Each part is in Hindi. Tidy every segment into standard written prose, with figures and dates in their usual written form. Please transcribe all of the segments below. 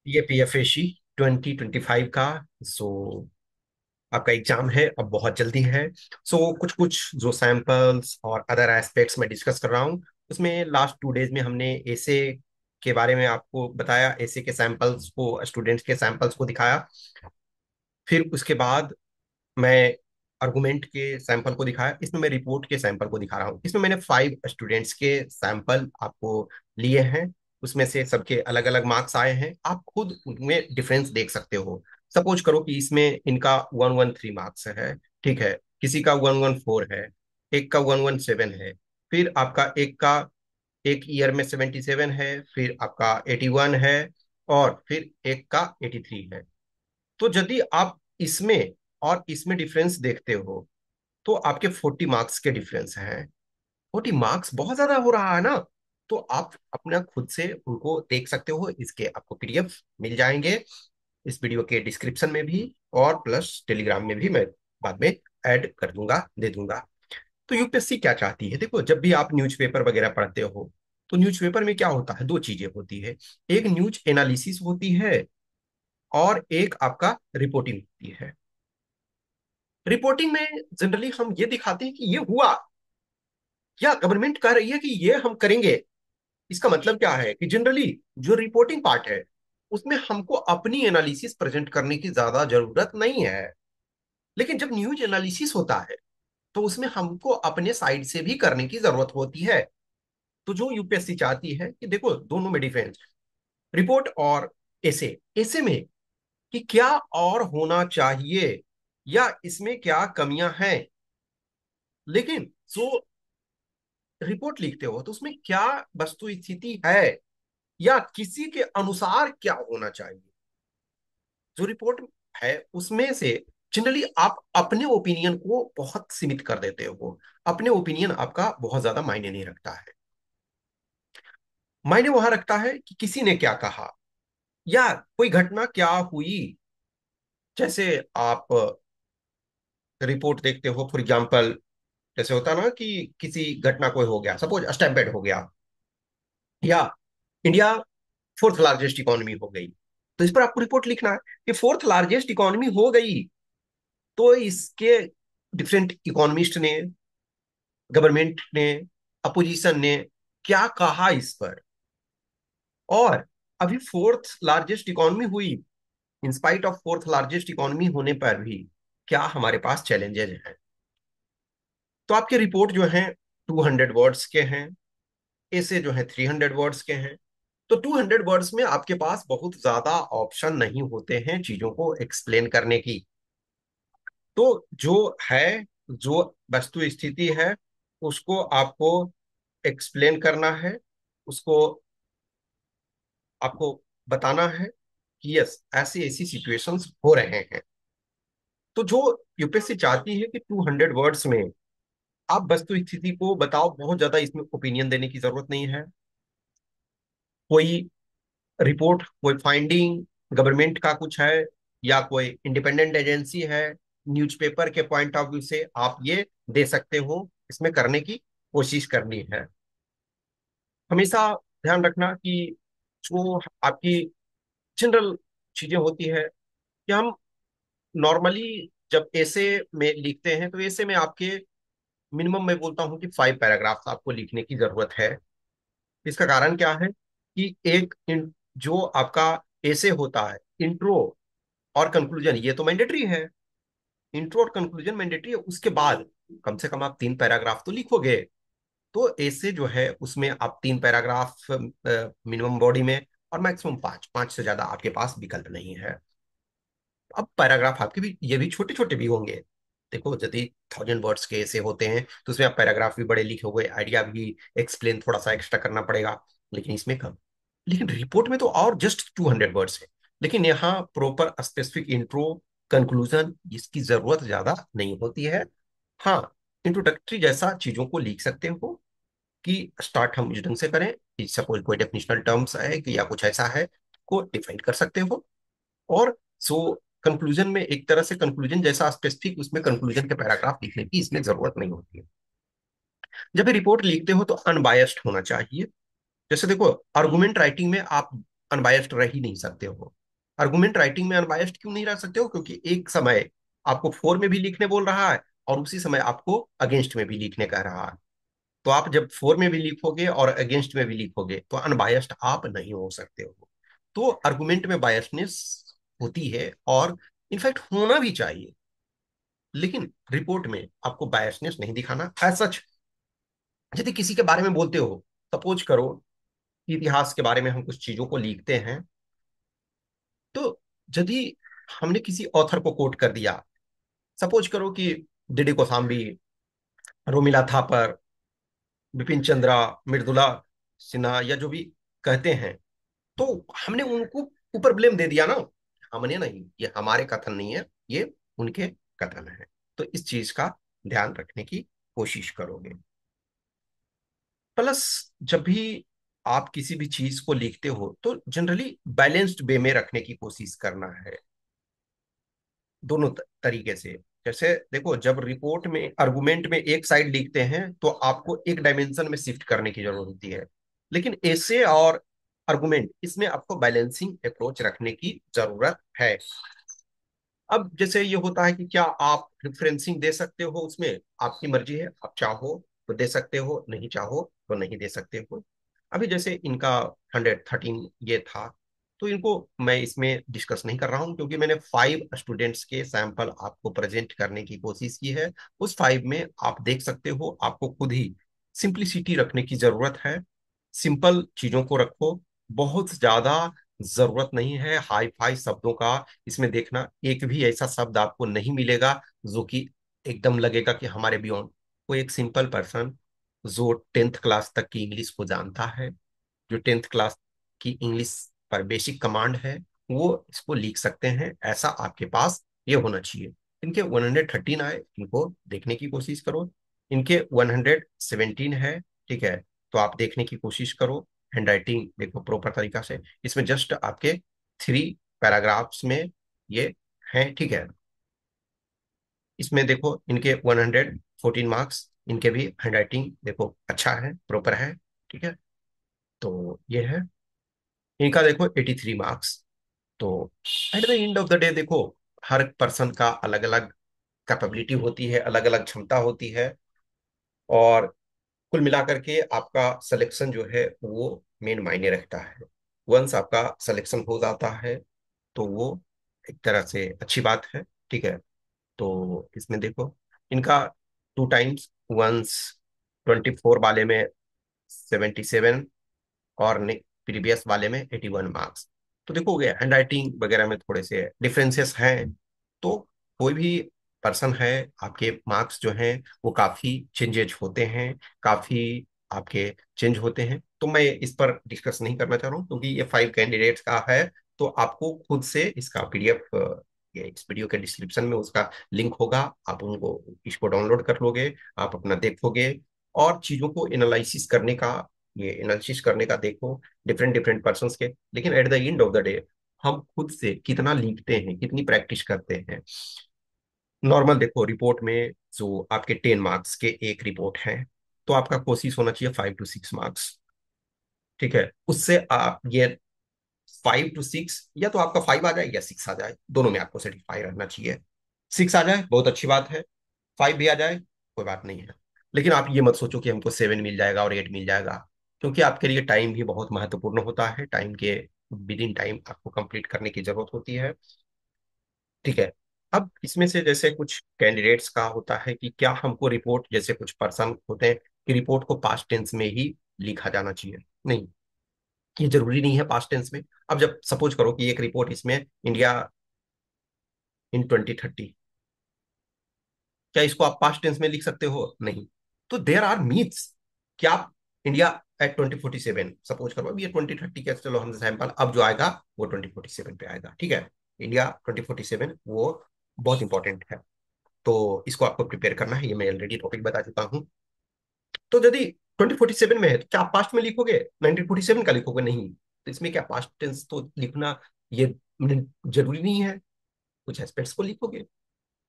ये पीएफएसी 2025 का। सो आपका एग्जाम है अब बहुत जल्दी है। सो कुछ कुछ जो सैंपल्स और अदर एस्पेक्ट्स में डिस्कस कर रहा हूँ, उसमें लास्ट 2 डेज में हमने एसे के बारे में आपको बताया, एसे के सैंपल्स को, स्टूडेंट्स के सैंपल्स को दिखाया। फिर उसके बाद मैं आर्गुमेंट के सैंपल को दिखाया। इसमें मैं रिपोर्ट के सैंपल को दिखा रहा हूँ। इसमें मैंने 5 स्टूडेंट्स के सैंपल आपको लिए हैं। उसमें से सबके अलग अलग मार्क्स आए हैं, आप खुद उनमें डिफरेंस देख सकते हो। सपोज करो कि इसमें इनका 113 मार्क्स है, ठीक है, किसी का 114 है, एक का 117 है, फिर आपका एक ईयर में 77 है, फिर आपका 81 है, और फिर एक का 83 है। तो यदि आप इसमें और इसमें डिफरेंस देखते हो, तो आपके 40 मार्क्स के डिफरेंस हैं। 40 मार्क्स बहुत ज्यादा हो रहा है ना। तो आप अपना खुद से उनको देख सकते हो। इसके आपको पीडीएफ मिल जाएंगे इस वीडियो के डिस्क्रिप्शन में भी, और प्लस टेलीग्राम में भी मैं बाद में ऐड कर दूंगा, दे दूंगा। तो यूपीएससी क्या चाहती है, देखो, जब भी आप न्यूज़पेपर वगैरह पढ़ते हो, तो न्यूज़पेपर में क्या होता है, दो चीजें होती है। एक न्यूज एनालिसिस होती है, और एक आपका रिपोर्टिंग होती है। रिपोर्टिंग में जनरली हम ये दिखाते हैं कि ये हुआ, या गवर्नमेंट कह रही है कि ये हम करेंगे। इसका मतलब क्या है कि जनरली जो रिपोर्टिंग पार्ट है, उसमें हमको अपनी एनालिसिस प्रेजेंट करने की ज्यादा जरूरत नहीं है। लेकिन जब न्यूज एनालिसिस होता है, तो उसमें हमको अपने साइड से भी करने की जरूरत होती है। तो जो यूपीएससी चाहती है कि देखो, दोनों में डिफरेंस, रिपोर्ट और एसे। एसे में कि क्या और होना चाहिए, या इसमें क्या कमियां हैं। लेकिन जो रिपोर्ट लिखते हो, तो उसमें क्या वस्तु स्थिति है, या किसी के अनुसार क्या होना चाहिए। जो रिपोर्ट है उसमें से जनरली आप अपने ओपिनियन को बहुत सीमित कर देते हो। अपने ओपिनियन आपका बहुत ज्यादा मायने नहीं रखता है। मायने वहां रखता है कि किसी ने क्या कहा, या कोई घटना क्या हुई। जैसे आप रिपोर्ट देखते हो, फॉर एग्जाम्पल, जैसे होता ना कि किसी घटना कोई हो गया, सपोज स्टैम्पेड हो गया, या इंडिया फोर्थ लार्जेस्ट इकोनॉमी हो गई, तो इस पर आपको रिपोर्ट लिखना है कि फोर्थ लार्जेस्ट इकोनॉमी हो गई। तो इसके डिफरेंट इकोनॉमिस्ट ने, गवर्नमेंट ने, अपोजिशन ने क्या कहा इस पर। और अभी फोर्थ लार्जेस्ट इकोनॉमी हुई, in spite of fourth largest economy होने पर भी क्या हमारे पास चैलेंजेस हैं। तो आपके रिपोर्ट जो है 200 वर्ड्स के हैं, ऐसे जो है 300 वर्ड्स के हैं। तो 200 वर्ड्स में आपके पास बहुत ज्यादा ऑप्शन नहीं होते हैं चीजों को एक्सप्लेन करने की। तो जो है, जो वस्तु स्थिति है, उसको आपको एक्सप्लेन करना है, उसको आपको बताना है कि यस, ऐसी ऐसी सिचुएशंस हो रहे हैं। तो जो यूपीएससी चाहती है कि 200 वर्ड्स में आप वस्तु स्थिति को बताओ, बहुत ज्यादा इसमें ओपिनियन देने की जरूरत नहीं है। कोई रिपोर्ट, कोई फाइंडिंग गवर्नमेंट का कुछ है, या कोई इंडिपेंडेंट एजेंसी है, न्यूज़पेपर के पॉइंट ऑफ व्यू से आप ये दे सकते हो, इसमें करने की कोशिश करनी है। हमेशा ध्यान रखना कि जो आपकी जनरल चीजें होती है, कि हम नॉर्मली जब ऐसे में लिखते हैं, तो ऐसे में आपके मिनिमम मैं बोलता हूँ कि 5 पैराग्राफ्स आपको लिखने की जरूरत है। इसका कारण क्या है कि जो आपका ऐसे होता है, इंट्रो और कंक्लूजन, ये तो मैंडेटरी है। इंट्रो और कंक्लूजन मैंडेटरी है, उसके बाद कम से कम आप 3 पैराग्राफ तो लिखोगे। तो ऐसे जो है उसमें आप 3 पैराग्राफ मिनिमम बॉडी में, और मैक्सिमम 5, 5 से ज्यादा आपके पास विकल्प नहीं है। अब पैराग्राफ आपके भी, ये भी छोटे छोटे भी होंगे। देखो, यदि 1000 वर्ड्स के ऐसे होते हैं, तो उसमें आप पैराग्राफ भी बड़े लिखे हुए, आइडिया भी एक्सप्लेन थोड़ा सा एक्स्ट्रा करना पड़ेगा। लेकिन इसमें कम। लेकिन रिपोर्ट में तो और जस्ट 200 वर्ड्स है। लेकिन यहाँ प्रॉपर स्पेसिफिक इंट्रो, कंक्लूजन, इसकी जरूरत ज्यादा नहीं होती है। हाँ, इंट्रोडक्टरी जैसा चीजों को लिख सकते हो, कि स्टार्ट हम इस ढंग से करें कि सपोज कोई डेफिनेशनल टर्म्स है कि या कुछ ऐसा है, को डिफाइन कर सकते हो। और सो कंक्लूजन में एक तरह से कंक्लूजन जैसा स्पेसिफिक, उसमें कंक्लूजन के पैराग्राफ लिखने की इसमें जरूरत नहीं होती है। जब भी रिपोर्ट लिखते हो तो अनबायस्ड होना चाहिए। जैसे देखो, आर्गुमेंट राइटिंग में आप अनबायस्ड रह ही नहीं सकते हो। आर्गुमेंट राइटिंग में अनबायस्ड क्यों नहीं रह सकते हो? क्योंकि एक समय आपको फोर में भी लिखने बोल रहा है और उसी समय आपको अगेंस्ट में भी लिखने कह रहा है। तो आप जब फोर में भी लिखोगे और अगेंस्ट में भी लिखोगे तो अनबायस्ड आप नहीं हो सकते हो। तो आर्गुमेंट में बायसनेस होती है और इनफैक्ट होना भी चाहिए, लेकिन रिपोर्ट में आपको बायसनेस नहीं दिखाना एज सच। यदि किसी के बारे में बोलते हो, सपोज करो कि इतिहास के बारे में हम कुछ चीजों को लिखते हैं, तो यदि हमने किसी ऑथर को कोट कर दिया, सपोज करो कि डीडी कोसाम्बी, रोमिला थापर, बिपिन चंद्रा, मृदुला सिन्हा या जो भी कहते हैं, तो हमने उनको ऊपर ब्लेम दे दिया ना। हमने नहीं, ये हमारे कथन नहीं है, ये उनके कथन है। तो इस चीज का ध्यान रखने की कोशिश करोगे। प्लस जब भी आप किसी भी चीज को लिखते हो तो जनरली बैलेंस्ड वे में रखने की कोशिश करना है, दोनों तरीके से। जैसे देखो, जब रिपोर्ट में आर्गुमेंट में एक साइड लिखते हैं तो आपको एक डायमेंशन में शिफ्ट करने की जरूरत होती है, लेकिन एसे और आर्गुमेंट, इसमें आपको बैलेंसिंग अप्रोच रखने की जरूरत है। अब जैसे ये होता है कि क्या आप रेफरेंसिंग दे सकते हो उसमें, आपकी मर्जी है, आप चाहो तो दे सकते हो, नहीं चाहो तो नहीं दे सकते हो। अभी जैसे इनका 113 ये था, तो इनको मैं इसमें डिस्कस नहीं कर रहा हूँ क्योंकि मैंने 5 स्टूडेंट्स के सैंपल आपको प्रेजेंट करने की कोशिश की है। उस 5 में आप देख सकते हो, आपको खुद ही सिंप्लिसिटी रखने की जरूरत है। सिंपल चीजों को रखो, बहुत ज्यादा जरूरत नहीं है हाई फाई शब्दों का। इसमें देखना, एक भी ऐसा शब्द आपको नहीं मिलेगा जो कि एकदम लगेगा कि हमारे बियॉन्ड। कोई एक सिंपल पर्सन जो 10th क्लास तक की इंग्लिश को जानता है, जो 10th क्लास की इंग्लिश पर बेसिक कमांड है, वो इसको लिख सकते हैं, ऐसा आपके पास ये होना चाहिए। इनके 113 आए, इनको देखने की कोशिश करो। इनके 117 है, ठीक है, तो आप देखने की कोशिश करो। हैंडराइटिंग देखो प्रॉपर तरीका से, इसमें जस्ट आपके 3 पैराग्राफ्स में ये हैं, ठीक है। इसमें देखो इनके 114 मार्क्स, इनके भी हैंडराइटिंग देखो अच्छा है, प्रॉपर है, ठीक है। तो ये है, इनका देखो 83 मार्क्स। तो at the end of the day देखो, हर पर्सन का अलग अलग कैपेबिलिटी होती है, अलग अलग क्षमता होती है, और कुल मिलाकर के आपका सिलेक्शन जो है वो मेन मायने रखता है। वंस आपका सिलेक्शन हो जाता है तो वो एक तरह से अच्छी बात है, ठीक है। तो इसमें देखो, इनका 2 टाइम्स, वंस 24 वाले में 77 और प्रीवियस वाले में 81 मार्क्स। तो देखोगे हैंड राइटिंग वगैरह में थोड़े से डिफरेंसेस हैं। तो कोई भी पर्सन है, आपके मार्क्स जो हैं वो काफी चेंजेज होते हैं, काफी आपके चेंज होते हैं। तो मैं इस पर डिस्कस नहीं करना चाह रहा हूँ क्योंकि ये 5 कैंडिडेट्स का है। तो आपको खुद से इसका पीडीएफ, ये इस वीडियो के डिस्क्रिप्शन में उसका लिंक होगा, आप उनको इसको डाउनलोड कर लोगे, आप अपना देखोगे और चीजों को एनालिसिस करने का, ये एनालिसिस करने का देखो डिफरेंट डिफरेंट पर्सन के। लेकिन at the end of the day हम खुद से कितना लिखते हैं, कितनी प्रैक्टिस करते हैं। नॉर्मल देखो, रिपोर्ट में जो आपके 10 मार्क्स के एक रिपोर्ट है, तो आपका कोशिश होना चाहिए 5 to 6 मार्क्स, ठीक है। उससे आप ये 5 to 6, या तो आपका 5 आ जाए या 6 आ जाए, दोनों में आपको सेटिस्फाई रहना चाहिए। 6 आ जाए बहुत अच्छी बात है, 5 भी आ जाए कोई बात नहीं है। लेकिन आप ये मत सोचो कि हमको 7 मिल जाएगा और 8 मिल जाएगा, क्योंकि आपके लिए टाइम भी बहुत महत्वपूर्ण होता है। टाइम के विद इन टाइम आपको कंप्लीट करने की जरूरत होती है, ठीक है। अब इसमें से जैसे कुछ कैंडिडेट्स का होता है कि क्या हमको रिपोर्ट, जैसे कुछ पर्सन होते हैं कि रिपोर्ट को पास्ट टेंस में ही लिखा जाना चाहिए। नहीं, ये जरूरी नहीं है पास्ट टेंस में। अब जब सपोज करो कि एक रिपोर्ट इसमें इंडिया इन 2030, क्या इसको आप पास्ट टेंस में लिख सकते हो? नहीं। तो देर आर मीथ्स। क्या आप इंडिया एट 2047, सपोज करो अब ये 2030 का चलो हम सैंपल, अब जो आएगा वो 2047 पे आएगा, ठीक है। इंडिया 2047 वो बहुत इंपॉर्टेंट है, तो इसको आपको प्रिपेयर करना है, ये मैं ऑलरेडी टॉपिक बता चुका हूँ। तो यदि 2047 में है तो क्या आप पास्ट में लिखोगे, 1947 का लिखोगे? नहीं। तो इसमें क्या पास्ट टेंस तो लिखना ये जरूरी नहीं है, कुछ एस्पेक्ट्स को लिखोगे।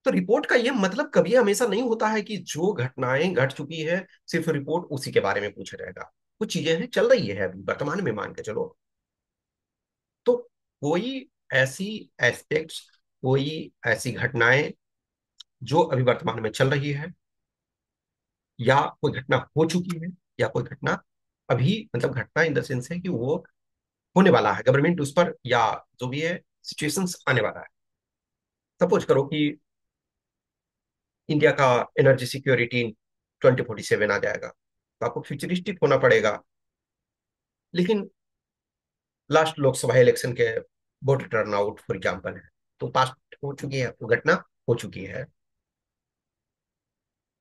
तो रिपोर्ट का ये मतलब कभी हमेशा नहीं होता है कि जो घटनाएं घट चुकी है सिर्फ रिपोर्ट उसी के बारे में पूछा जाएगा। कुछ चीजें हैं चल रही है अभी वर्तमान में, मान के चलो। तो कोई ऐसी एस्पेक्ट्स, कोई ऐसी घटनाएं जो अभी वर्तमान में चल रही है, या कोई घटना हो चुकी है, या कोई घटना अभी, मतलब घटना इन द सेंस है कि वो होने वाला है, गवर्नमेंट उस पर, या जो भी है सिचुएशंस आने वाला है। सपोज करो कि इंडिया का एनर्जी सिक्योरिटी 2047 आ जाएगा, तो आपको फ्यूचरिस्टिक होना पड़ेगा। लेकिन लास्ट लोकसभा इलेक्शन के वोट टर्नआउट फॉर एग्जाम्पल है, तो पास्ट हो चुकी है, वो घटना हो चुकी है।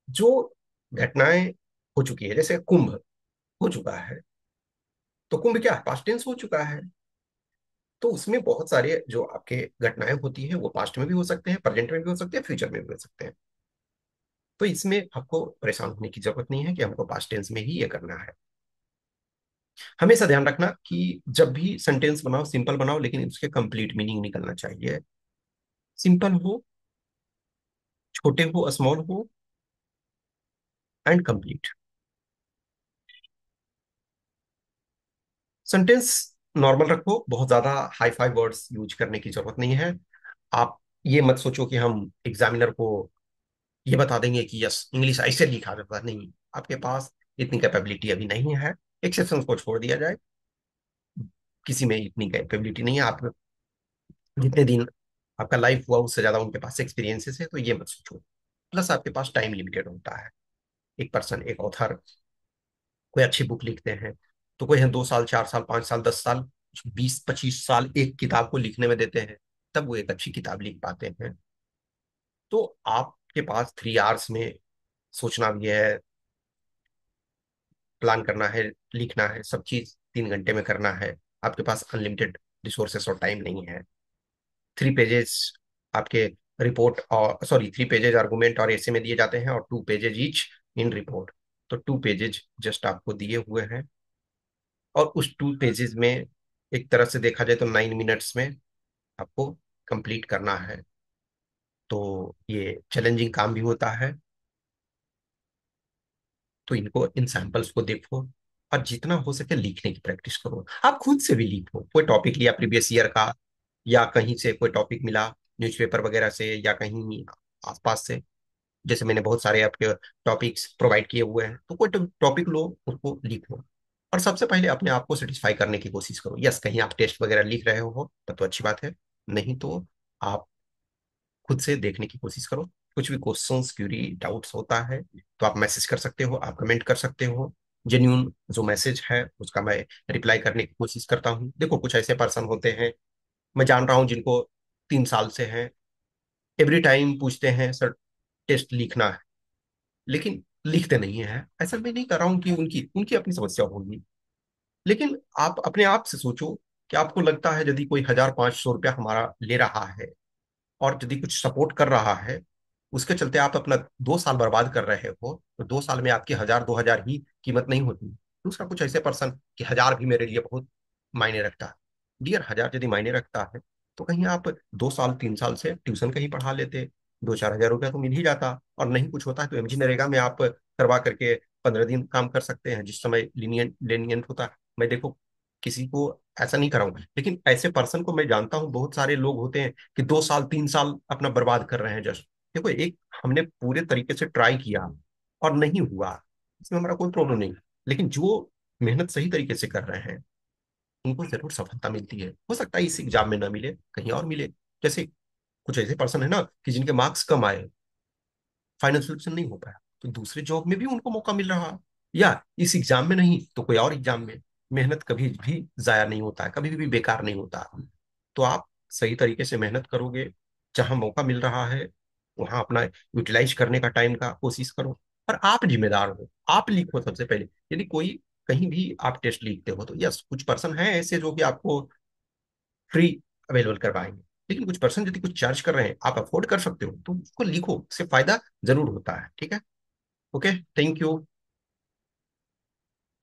जो घटनाएं हो चुकी है, जैसे कुंभ हो चुका है, तो कुंभ क्या है, पास्ट टेंस हो चुका है। तो उसमें बहुत सारे जो आपके घटनाएं होती है वो पास्ट में भी हो सकते हैं, प्रेजेंट में भी हो सकते हैं, फ्यूचर में भी हो सकते हैं। तो इसमें आपको परेशान होने की जरूरत नहीं है कि हमको पास्ट टेंस में ही ये करना है। हमेशा ध्यान रखना कि जब भी सेंटेंस बनाओ सिंपल बनाओ, लेकिन उसके कंप्लीट मीनिंग निकलना चाहिए। सिंपल हो, छोटे हो, स्मॉल हो, एंड कंप्लीट। सेंटेंस नॉर्मल रखो, बहुत ज्यादा हाई फाई वर्ड्स यूज करने की जरूरत नहीं है। आप ये मत सोचो कि हम एग्जामिनर को ये बता देंगे कि यस इंग्लिश ऐसे लिखा जाता है, नहीं। आपके पास इतनी कैपेबिलिटी अभी नहीं है। एक्सेप्शन को छोड़ दिया जाए, किसी में इतनी कैपेबिलिटी नहीं है। आप जितने दिन आपका लाइफ हुआ उससे ज्यादा उनके पास एक्सपीरियंसेस है, तो ये मत सोचो। प्लस आपके पास टाइम लिमिटेड होता है। एक पर्सन, एक ऑथर कोई अच्छी बुक लिखते हैं, तो कोई है 2 साल, 4 साल, 5 साल, 10 साल, 20-25 साल एक किताब को लिखने में देते हैं, तब वो एक अच्छी किताब लिख पाते हैं। तो आपके पास 3 आवर्स में सोचना भी है, प्लान करना है, लिखना है, सब चीज 3 घंटे में करना है। आपके पास अनलिमिटेड रिसोर्सेस और टाइम नहीं है। 3 पेजेस आपके रिपोर्ट, और सॉरी 3 पेजेस आर्गुमेंट और ऐसे में दिए जाते हैं, और 2 पेजेस ईच इन रिपोर्ट। तो 2 पेजेस जस्ट आपको दिए हुए हैं, और उस 2 पेजेस में एक तरह से देखा जाए तो 9 मिनट्स में आपको कंप्लीट करना है। तो ये चैलेंजिंग काम भी होता है। तो इनको, इन सैंपल्स को देखो, और जितना हो सके लिखने की प्रैक्टिस करो। आप खुद से भी लिखो, कोई टॉपिक लिया प्रीवियस ईयर का, या कहीं से कोई टॉपिक मिला न्यूज़पेपर वगैरह से, या कहीं आसपास से। जैसे मैंने बहुत सारे आपके टॉपिक्स प्रोवाइड किए हुए हैं, तो कोई टॉपिक लो, उसको लिखो। और सबसे पहले अपने आप को सेटिस्फाई करने की कोशिश करो। यस, कहीं आप टेस्ट वगैरह लिख रहे हो तब तो अच्छी बात है, नहीं तो आप खुद से देखने की कोशिश करो। कुछ भी क्वेश्चंस, क्यूरी, डाउट्स होता है तो आप मैसेज कर सकते हो, आप कमेंट कर सकते हो। जेन्यून जो मैसेज है उसका मैं रिप्लाई करने की कोशिश करता हूँ। देखो कुछ ऐसे पर्सन होते हैं, मैं जान रहा हूँ, जिनको 3 साल से हैं, एवरी टाइम पूछते हैं सर टेस्ट लिखना है, लेकिन लिखते नहीं है। ऐसा मैं नहीं कर रहा हूँ कि उनकी उनकी अपनी समस्या होगी, लेकिन आप अपने आप से सोचो कि आपको लगता है यदि कोई 1,500 रुपया हमारा ले रहा है, और यदि कुछ सपोर्ट कर रहा है, उसके चलते आप अपना 2 साल बर्बाद कर रहे हो, तो 2 साल में आपकी 1,000-2,000 ही कीमत नहीं होती। दूसरा, कुछ ऐसे पर्सन कि 1,000 भी मेरे लिए बहुत मायने रखता है। डियर, 1,000 यदि मायने रखता है, तो कहीं आप 2 साल 3 साल से ट्यूशन कहीं पढ़ा लेते, 2-4 हज़ार रुपया तो मिल ही जाता। और नहीं कुछ होता है तो एमजी नरेगा में आप करवा करके 15 दिन काम कर सकते हैं, जिस समय लीनियंट लेनियंट होता है। मैं देखो किसी को ऐसा नहीं कराऊंगा, लेकिन ऐसे पर्सन को मैं जानता हूँ, बहुत सारे लोग होते हैं कि 2 साल 3 साल अपना बर्बाद कर रहे हैं। जस्ट देखो, एक हमने पूरे तरीके से ट्राई किया और नहीं हुआ, इसमें हमारा कोई प्रॉब्लम नहीं। लेकिन जो मेहनत सही तरीके से कर रहे हैं उनको जरूर सफलता मिलती है। हो सकता है इस एग्जाम में ना मिले, कहीं और मिले। जैसे कुछ ऐसे पर्सन है ना कि जिनके मार्क्स कम आए, फाइनल सिलेक्शन नहीं हो पाया, तो दूसरे जॉब में भी उनको मौका मिल रहा, या इस एग्जाम में नहीं तो कोई और एग्जाम में। मेहनत कभी भी जाया नहीं होता है, कभी भी बेकार नहीं होता। तो आप सही तरीके से मेहनत करोगे, जहां मौका मिल रहा है वहां अपना यूटिलाइज करने का टाइम का कोशिश करो। पर आप जिम्मेदार हो, आप लिखो सबसे पहले। यदि कोई कहीं भी आप टेस्ट लिखते हो, तो यस कुछ पर्सन है ऐसे जो कि आपको फ्री अवेलेबल करवाएंगे, लेकिन कुछ पर्सन यदि कुछ चार्ज कर रहे हैं, आप अफोर्ड कर सकते हो, तो उसको लिखो, उससे फायदा जरूर होता है। ठीक है, ओके, थैंक यू।